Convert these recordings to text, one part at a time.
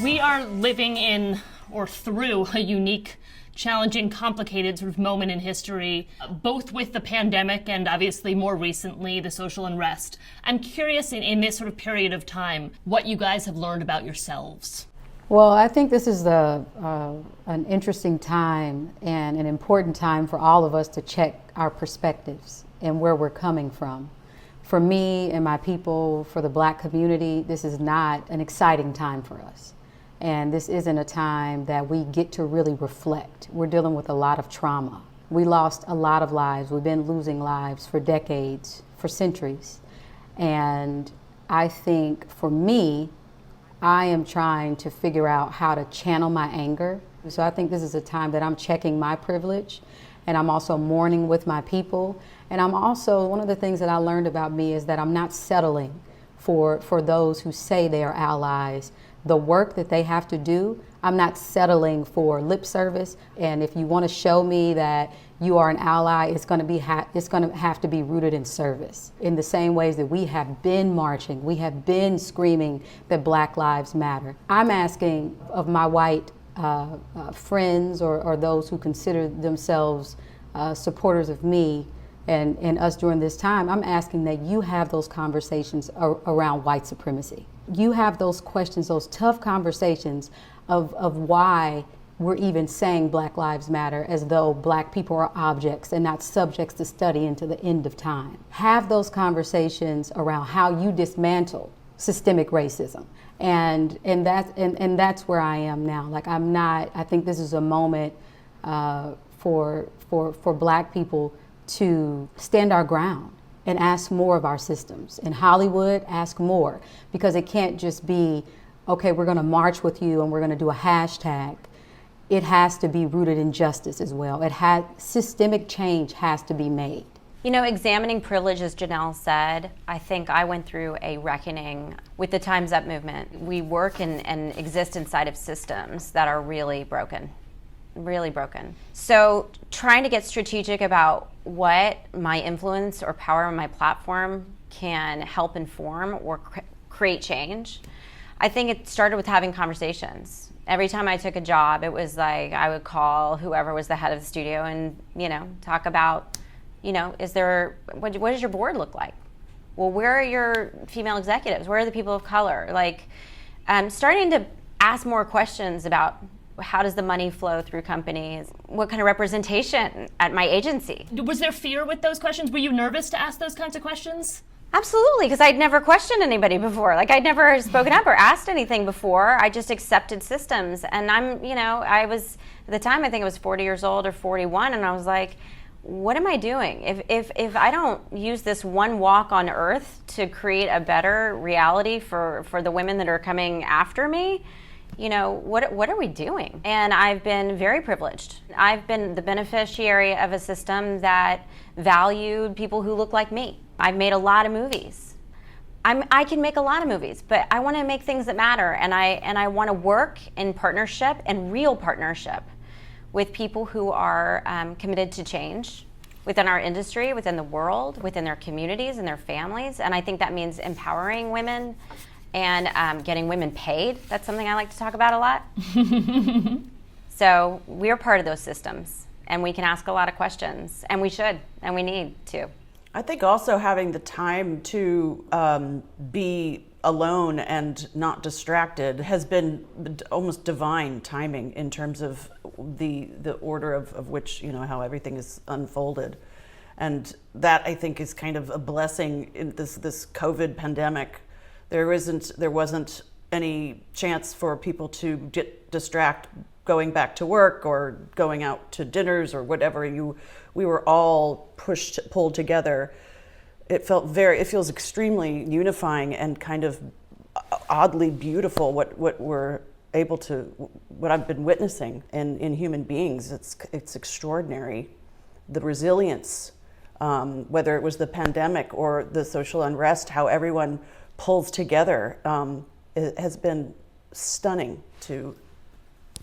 We are living in or through a unique, challenging, complicated sort of moment in history, both with the pandemic and obviously more recently the social unrest. I'm curious in this sort of period of time what you guys have learned about yourselves. Well, I think this is an interesting time and an important time for all of us to check our perspectives and where we're coming from. For me and my people, for the Black community, this is not an exciting time for us. And this isn't a time that we get to really reflect. We're dealing with a lot of trauma. We lost a lot of lives. We've been losing lives for decades, for centuries. And I think for me, I am trying to figure out how to channel my anger. So I think this is a time that I'm checking my privilege, and I'm also mourning with my people. And I'm also, one of the things that I learned about me is that I'm not settling for those who say they are allies. The work that they have to do, I'm not settling for lip service. And if you want to show me that you are an ally, it's going to have to be rooted in service. In the same ways that we have been marching, we have been screaming that Black Lives Matter. I'm asking of my white friends or those who consider themselves supporters of me and us during this time, I'm asking that you have those conversations around white supremacy. You have those questions, those tough conversations of why we're even saying Black Lives Matter as though Black people are objects and not subjects to study into the end of time. Have those conversations around how you dismantle systemic racism. And that's where I am now. Like I think this is a moment for Black people to stand our ground and ask more of our systems. In Hollywood, ask more, because it can't just be, okay, we're gonna march with you and we're gonna do a hashtag. It has to be rooted in justice as well. Systemic change has to be made. You know, examining privilege, as Janelle said, I think I went through a reckoning with the Time's Up movement. We work and exist inside of systems that are really broken. Really broken. So trying to get strategic about what my influence or power on my platform can help inform or create change. I think it started with having conversations. Every time I took a job, it was like I would call whoever was the head of the studio and, talk about, what does your board look like? Well, where are your female executives? Where are the people of color? Starting to ask more questions about how does the money flow through companies? What kind of representation at my agency? Was there fear with those questions? Were you nervous to ask those kinds of questions? Absolutely, because I'd never questioned anybody before. I'd never spoken up or asked anything before. I just accepted systems. And I was, at the time, I think I was 40 years old or 41, and I was like, what am I doing? If I don't use this one walk on earth to create a better reality for the women that are coming after me, what are we doing? And I've been very privileged. I've been the beneficiary of a system that valued people who look like me. I've made a lot of movies. I can make a lot of movies, but I want to make things that matter, and I want to work in partnership and real partnership with people who are committed to change within our industry, within the world, within their communities and their families. And I think that means empowering women and getting women paid. That's something I like to talk about a lot. So we're part of those systems, and we can ask a lot of questions, and we should, and we need to. I think also having the time to be alone and not distracted has been almost divine timing in terms of the order of which, how everything is unfolded. And that, I think, is kind of a blessing in this COVID pandemic. There wasn't any chance for people to distract going back to work or going out to dinners or whatever. We were all pulled together. It feels extremely unifying and kind of oddly beautiful what I've been witnessing in human beings. It's extraordinary. The resilience, whether it was the pandemic or the social unrest, how everyone pulls together, it has been stunning to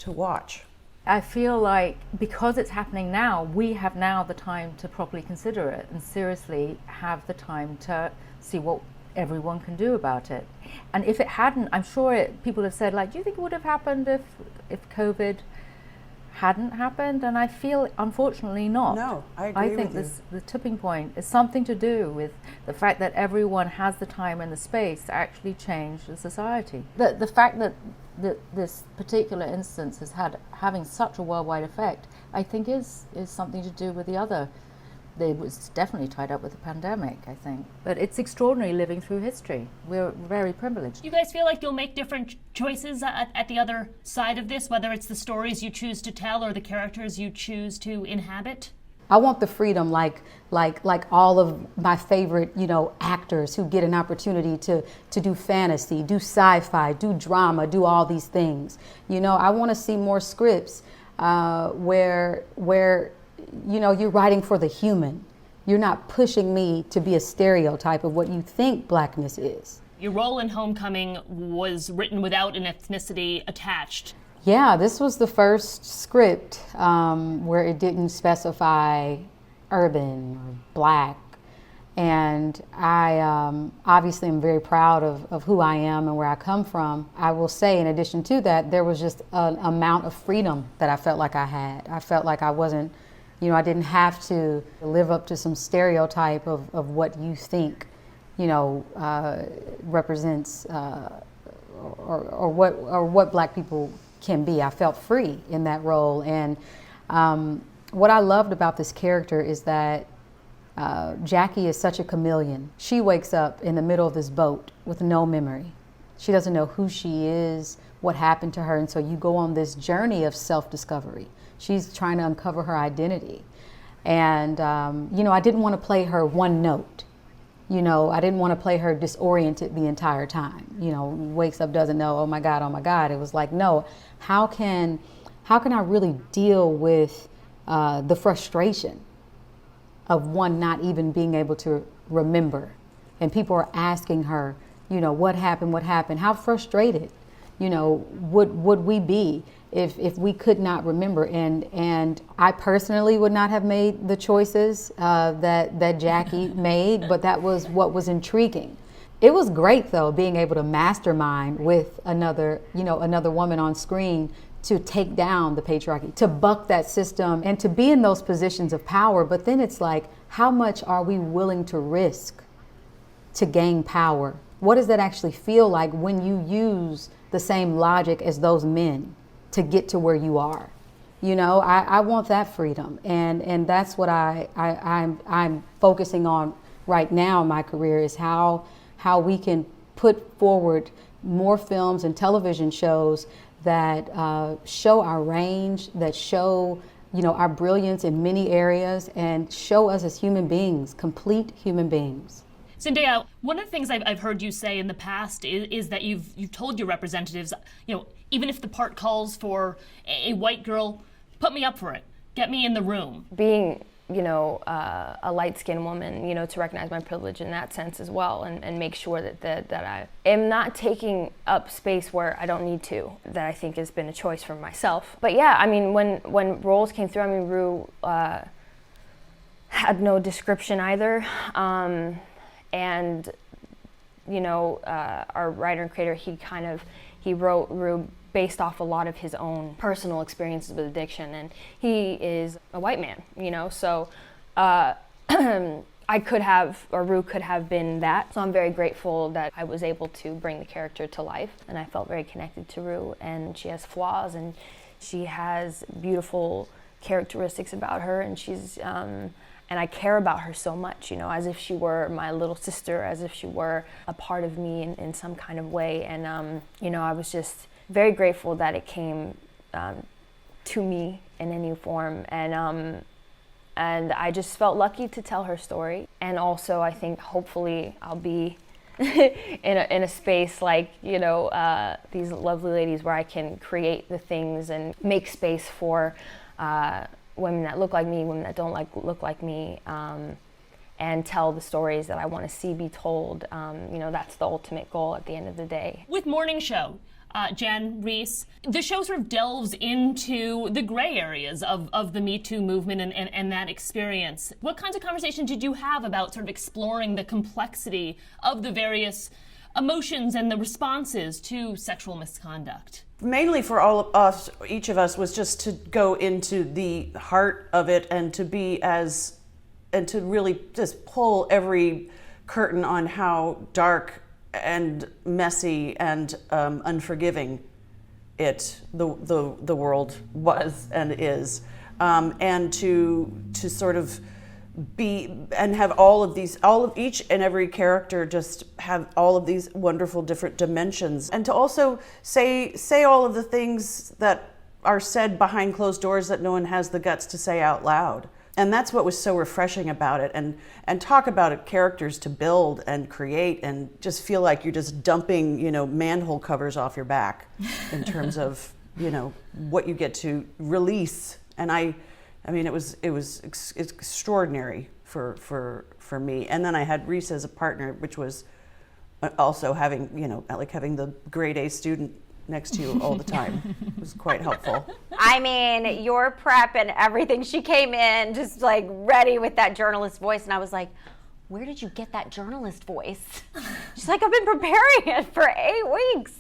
watch. I feel like because it's happening now, we have now the time to properly consider it and seriously have the time to see what everyone can do about it. And if it hadn't, I'm sure people have said, like, do you think it would have happened if COVID hadn't happened? And I feel, unfortunately, not. No, I agree think with you. the tipping point is something to do with the fact that everyone has the time and the space to actually change the society. The fact that this particular instance is having such a worldwide effect, I think is something to do with the other. It was definitely tied up with the pandemic, I think. But it's extraordinary living through history. We're very privileged. You guys feel like you'll make different choices at the other side of this, whether it's the stories you choose to tell or the characters you choose to inhabit? I want the freedom like all of my favorite, actors who get an opportunity to do fantasy, do sci-fi, do drama, do all these things. I want to see more scripts where you're writing for the human. You're not pushing me to be a stereotype of what you think blackness is. Your role in Homecoming was written without an ethnicity attached. Yeah, this was the first script where it didn't specify urban or black. And I obviously am very proud of who I am and where I come from. I will say, in addition to that, there was just an amount of freedom that I felt like I had. I felt like I wasn't, I didn't have to live up to some stereotype of what you think, represents or what black people can be. I felt free in that role. And what I loved about this character is that Jackie is such a chameleon. She wakes up in the middle of this boat with no memory. She doesn't know who she is, what happened to her, and so you go on this journey of self-discovery. She's trying to uncover her identity. And, I didn't want to play her one note. I didn't want to play her disoriented the entire time. Wakes up, doesn't know, oh my God. It was like, no, how can I really deal with the frustration of one not even being able to remember? And people are asking her, what happened? How frustrated, would we be if we could not remember? And I personally would not have made the choices that Jackie made, but that was what was intriguing. It was great, though, being able to mastermind with another woman on screen to take down the patriarchy, to buck that system, and to be in those positions of power. But then it's like, how much are we willing to risk to gain power? What does that actually feel like when you use the same logic as those men to get to where you are? I want that freedom, and that's what I'm focusing on right now in my career, is how we can put forward more films and television shows that show our range, that show our brilliance in many areas, and show us as human beings, complete human beings. Zendaya, one of the things I've heard you say in the past is that you've told your representatives, even if the part calls for a white girl, put me up for it, get me in the room. Being, a light-skinned woman, to recognize my privilege in that sense as well, and make sure that I am not taking up space where I don't need to, that I think has been a choice for myself. But yeah, I mean, when roles came through, Rue had no description either. And our writer and creator, he wrote Rue based off a lot of his own personal experiences with addiction, and he is a white man, so I could have, or Rue could have been that. So I'm very grateful that I was able to bring the character to life, and I felt very connected to Rue. And she has flaws, and she has beautiful characteristics about her, and she's and I care about her so much, as if she were my little sister, as if she were a part of me in some kind of way. And, I was just very grateful that it came to me in any form. And I just felt lucky to tell her story. And also, I think hopefully I'll be in a space like, these lovely ladies, where I can create the things and make space for women that look like me, women that don't look like me, and tell the stories that I want to see be told. That's the ultimate goal at the end of the day. With Morning Show, Jen, Reese, the show sort of delves into the gray areas of the Me Too movement and that experience. What kinds of conversations did you have about sort of exploring the complexity of the various emotions and the responses to sexual misconduct? Mainly for all of us, each of us, was just to go into the heart of it and to to really just pull every curtain on how dark and messy and unforgiving the world was and is, and to sort of be and have all of each and every character just have all of these wonderful different dimensions, and to also say all of the things that are said behind closed doors that no one has the guts to say out loud. And that's what was so refreshing about it, and talk about it, characters to build and create and just feel like you're just dumping, manhole covers off your back in terms of, what you get to release. And I mean, it was extraordinary for me. And then I had Reese as a partner, which was also having, having the grade A student next to you all the time. It was quite helpful. I mean, your prep and everything, she came in just like ready with that journalist voice, and I was like, where did you get that journalist voice? She's like, I've been preparing it for 8 weeks.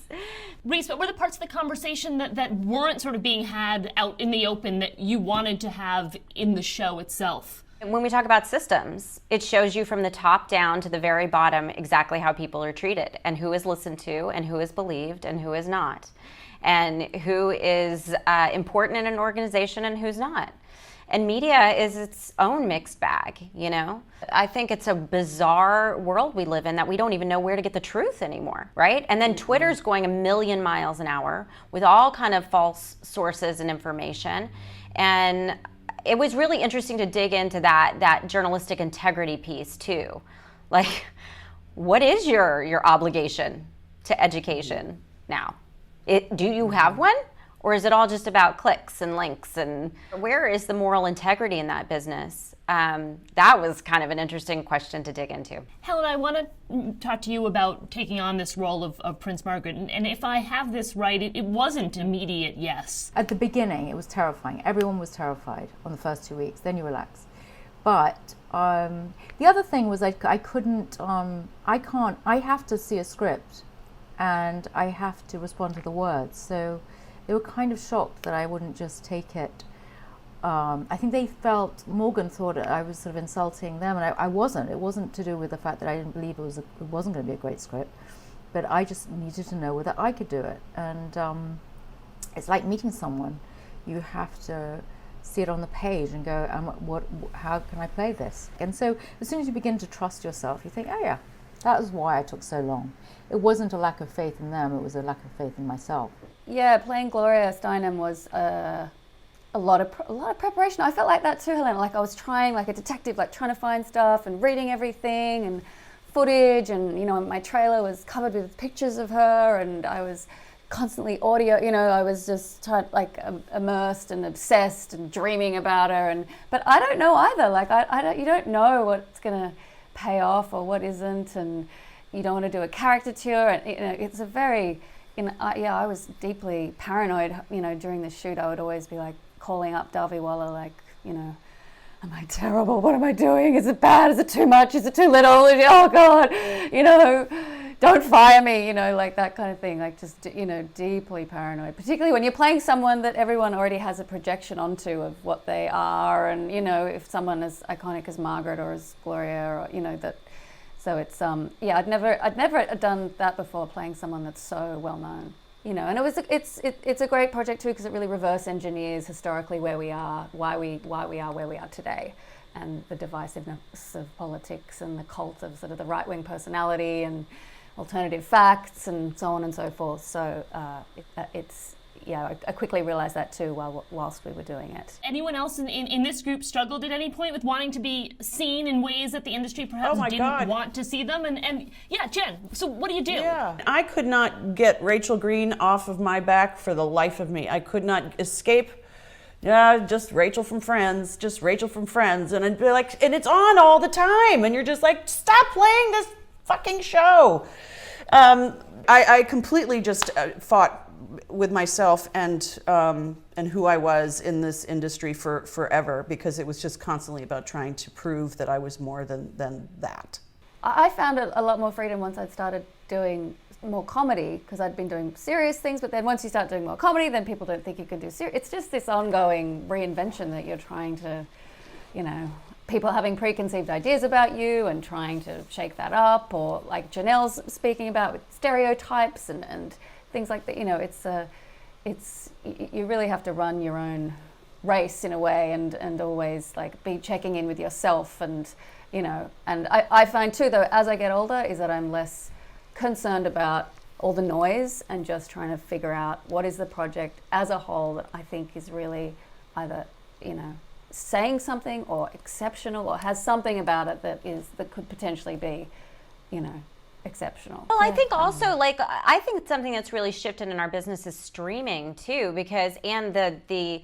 Reese, what were the parts of the conversation that weren't sort of being had out in the open that you wanted to have in the show itself? When we talk about systems, it shows you from the top down to the very bottom exactly how people are treated and who is listened to and who is believed and who is not, and who is important in an organization and who's not. And media is its own mixed bag, I think it's a bizarre world we live in that we don't even know where to get the truth anymore, right? And then Twitter's going a million miles an hour with all kind of false sources and information. And it was really interesting to dig into that journalistic integrity piece too. Like, what is your obligation to education now? Do you have one? Or is it all just about clicks and links? And where is the moral integrity in that business? That was kind of an interesting question to dig into. Helen, I want to talk to you about taking on this role of Prince Margaret. And if I have this right, it wasn't immediate yes. At the beginning, it was terrifying. Everyone was terrified on the first 2 weeks. Then you relax. But the other thing was I have to see a script and I have to respond to the words. So they were kind of shocked that I wouldn't just take it. I think Morgan thought I was sort of insulting them, and I wasn't. It wasn't to do with the fact that I didn't believe it wasn't going to be a great script, but I just needed to know whether I could do it. And it's like meeting someone. You have to see it on the page and go, how can I play this? And so as soon as you begin to trust yourself, you think, oh yeah, that was why I took so long. It wasn't a lack of faith in them, it was a lack of faith in myself. Yeah, playing Gloria Steinem was a lot of preparation. I felt like that too, Helena. Like I was trying, like a detective, like trying to find stuff and reading everything and footage, and my trailer was covered with pictures of her, and I was constantly audio. I was just immersed and obsessed and dreaming about her. But I don't know either. Like you don't know what's gonna pay off or what isn't, and you don't want to do a caricature. And it's a very I was deeply paranoid, during the shoot. I would always be like calling up Darviwala, like, am I terrible? What am I doing? Is it bad? Is it too much? Is it too little? Oh God, don't fire me, like that kind of thing. Like just, deeply paranoid, particularly when you're playing someone that everyone already has a projection onto of what they are. And, if someone as iconic as Margaret or as Gloria or, that. So it's I'd never done that before, playing someone that's so well known, and it's a great project too, because it really reverse engineers historically where we are, why we are where we are today, and the divisiveness of politics and the cult of sort of the right wing personality and alternative facts and so on and so forth. So I quickly realized that too whilst we were doing it. Anyone else in this group struggled at any point with wanting to be seen in ways that the industry perhaps didn't want to see them? And yeah, Jen, so what do you do? Yeah, I could not get Rachel Green off of my back for the life of me. I could not escape. Yeah, just Rachel from Friends, and I'd be like, and it's on all the time, and you're just like, stop playing this fucking show. I completely just fought with myself and who I was in this industry for forever, because it was just constantly about trying to prove that I was more than that. I found a lot more freedom once I'd started doing more comedy, because I'd been doing serious things, but then once you start doing more comedy, then people don't think you can do serious. It's just this ongoing reinvention that you're trying to, people having preconceived ideas about you and trying to shake that up, or like Janelle's speaking about with stereotypes and things like that. You really have to run your own race in a way, and always like be checking in with yourself, and I find too, though, as I get older, is that I'm less concerned about all the noise and just trying to figure out what is the project as a whole that I think is really either saying something or exceptional, or has something about it that could potentially be exceptional. Well, I think also, I think something that's really shifted in our business is streaming too, and the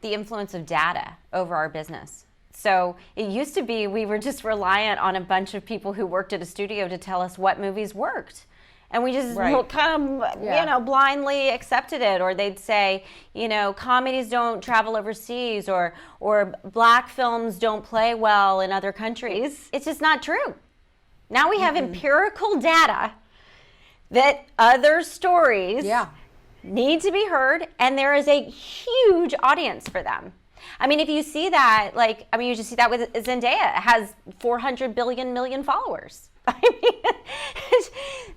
influence of data over our business. So it used to be we were just reliant on a bunch of people who worked at a studio to tell us what movies worked. And we just kind of, blindly accepted it. Or they'd say, comedies don't travel overseas, or black films don't play well in other countries. It's just not true. Now we have empirical data that other stories need to be heard, and there is a huge audience for them. I mean, if you see that, you just see that with Zendaya. It has 400 million followers. I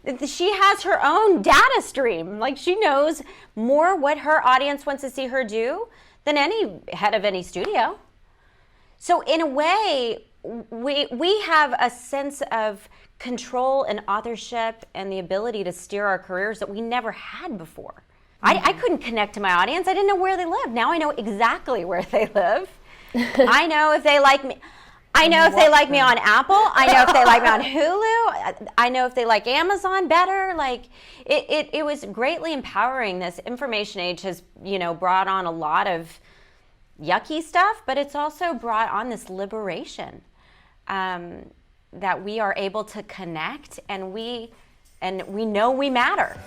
mean, she has her own data stream. Like, she knows more what her audience wants to see her do than any head of any studio. So in a way, we have a sense of control and authorship and the ability to steer our careers that we never had before. I couldn't connect to my audience. I didn't know where they lived. Now I know exactly where they live. I know if they like me. I know if they like me on Apple. I know if they like me on Hulu. I know if they like Amazon better. It was greatly empowering. This information age has, brought on a lot of yucky stuff, but it's also brought on this liberation that we are able to connect, and we know we matter.